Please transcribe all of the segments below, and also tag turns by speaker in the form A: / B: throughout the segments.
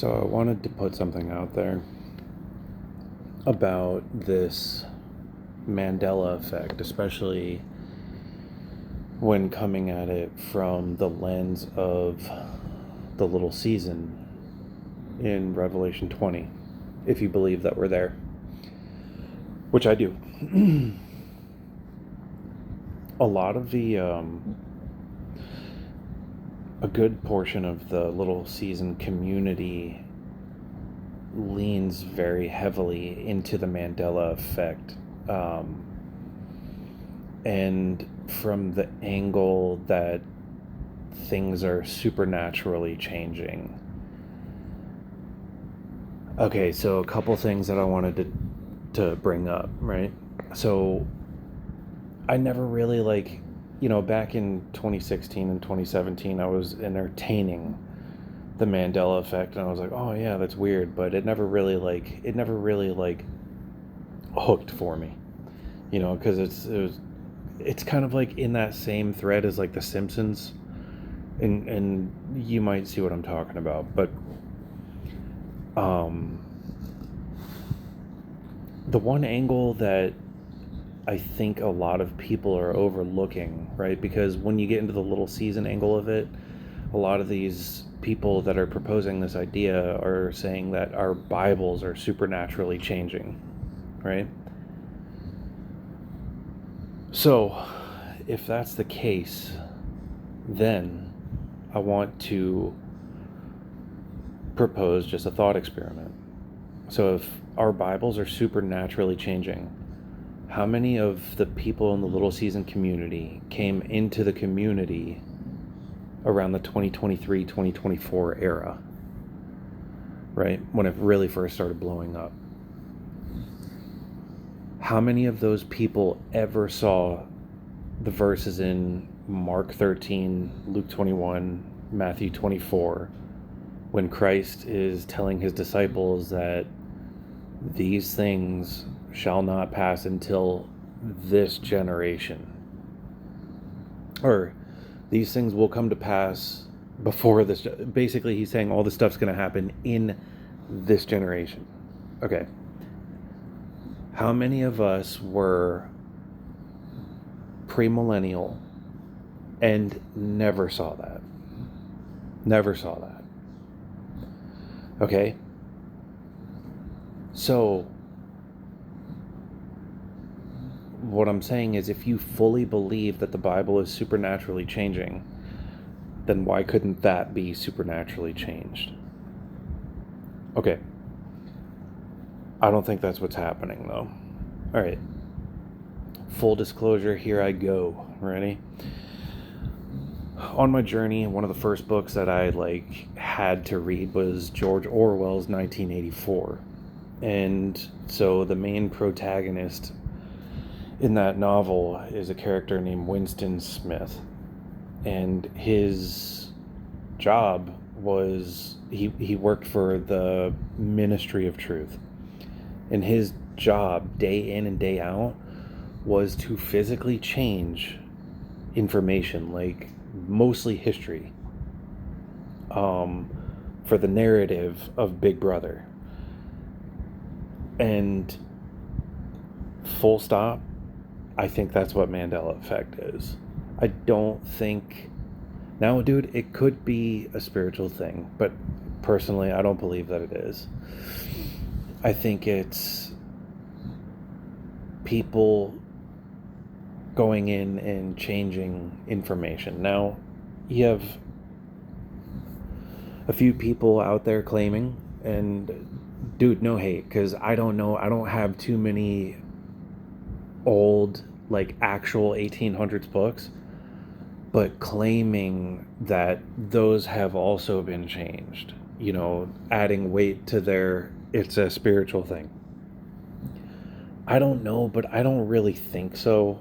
A: So I wanted to put something out there about this Mandela effect, especially when coming at it from the lens of the little season in Revelation 20, if you believe that we're there, which I do. A lot of a good portion of the little season community leans very heavily into the Mandela effect. And from the angle that things are supernaturally changing. Okay, so a couple things that I wanted to bring up, right? So I never really back in 2016 and 2017, I was entertaining the Mandela effect, and I was like, oh yeah, that's weird, but it never really hooked for me, because it's kind of like in that same thread as like The Simpsons, and you might see what I'm talking about, but the one angle that I think a lot of people are overlooking, right? Because when you get into the little season angle of it, a lot of these people that are proposing this idea are saying that our Bibles are supernaturally changing, right? So, if that's the case, then I want to propose just a thought experiment. So, if our Bibles are supernaturally changing, how many of the people in the little season community came into the community around the 2023-2024 era, right? When it really first started blowing up. How many of those people ever saw the verses in Mark 13, Luke 21, Matthew 24, when Christ is telling his disciples that these things shall not pass until this generation? Or these things will come to pass before this. Basically, he's saying all this stuff's going to happen in this generation. Okay. How many of us were premillennial and never saw that? Never saw that. Okay. So, what I'm saying is, if you fully believe that the Bible is supernaturally changing, then why couldn't that be supernaturally changed? Okay. I don't think that's what's happening, though. All right. Full disclosure, here I go. Ready? On my journey, one of the first books that I had to read was George Orwell's 1984. And so the main protagonist in that novel is a character named Winston Smith. And his job was he worked for the Ministry of Truth. And his job, day in and day out, was to physically change information, mostly history, for the narrative of Big Brother. And full stop, I think that's what Mandela effect is. I don't think... Now, dude, it could be a spiritual thing, but personally, I don't believe that it is. I think it's people going in and changing information. Now, you have a few people out there claiming, and dude, no hate, because I don't know, I don't have too many old, actual 1800s books, but claiming that those have also been changed, adding weight to their, it's a spiritual thing. I don't know, but I don't really think so.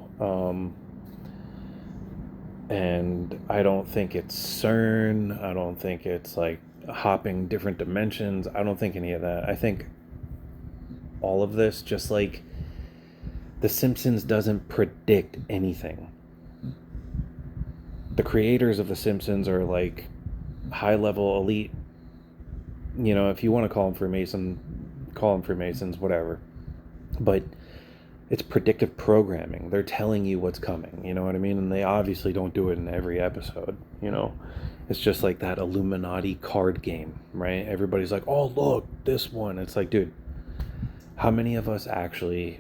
A: And I don't think it's CERN. I don't think it's hopping different dimensions. I don't think any of that. I think all of this, just like The Simpsons doesn't predict anything. The creators of The Simpsons are high level elite You know, if you want to call them Freemason, call them Freemasons, whatever. But it's predictive programming. They're telling you what's coming, you know what I mean? And they obviously don't do it in every episode, you know? It's just like that Illuminati card game, right? Everybody's like, oh, look, this one. It's like, dude, how many of us actually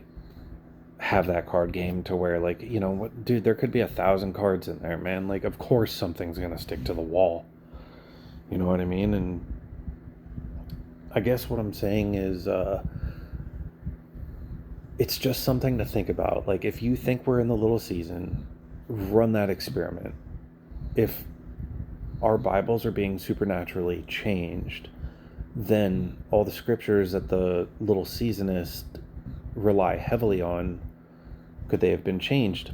A: have that card game to where, like, you know what, dude, there could be 1,000 cards in there, man. Like, of course something's gonna stick to the wall. You know what I mean? And I guess what I'm saying is, it's just something to think about. Like, if you think we're in the little season, run that experiment. If our Bibles are being supernaturally changed, then all the scriptures that the little seasonists rely heavily on, could they have been changed?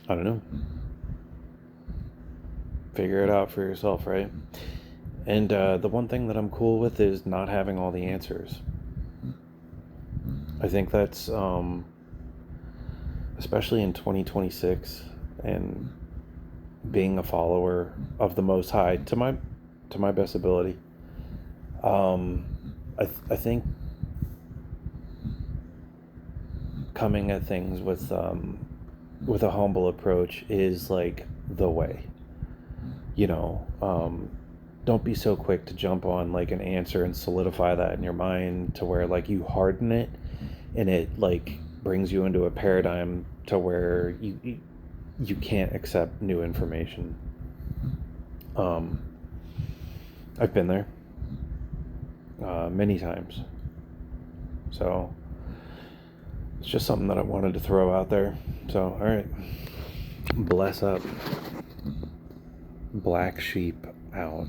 A: I don't know. Figure it out for yourself, right? And the one thing that I'm cool with is not having all the answers. I think that's, especially in 2026, and being a follower of the Most High to my best ability. I think coming at things with a humble approach is like the way. You know, don't be so quick to jump on like an answer and solidify that in your mind to where like you harden it, and it like brings you into a paradigm to where you can't accept new information. I've been there many times, so it's just something that I wanted to throw out there. So, all right, bless up. Black sheep out.